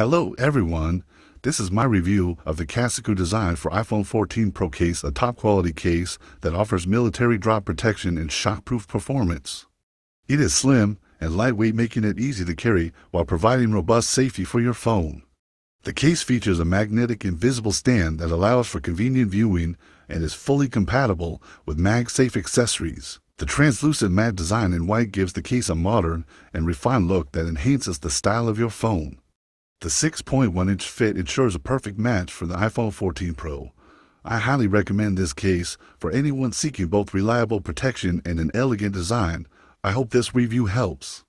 Hello everyone, this is my review of the CASEKOO Designed for iPhone 14 Pro case, a top quality case that offers military drop protection and shockproof performance. It is slim and lightweight, making it easy to carry while providing robust safety for your phone. The case features a magnetic invisible stand that allows for convenient viewing and is fully compatible with MagSafe accessories. The translucent matte design in white gives the case a modern and refined look that enhances the style of your phone. The 6.1-inch fit ensures a perfect match for the iPhone 14 Pro. I highly recommend this case for anyone seeking both reliable protection and an elegant design. I hope this review helps.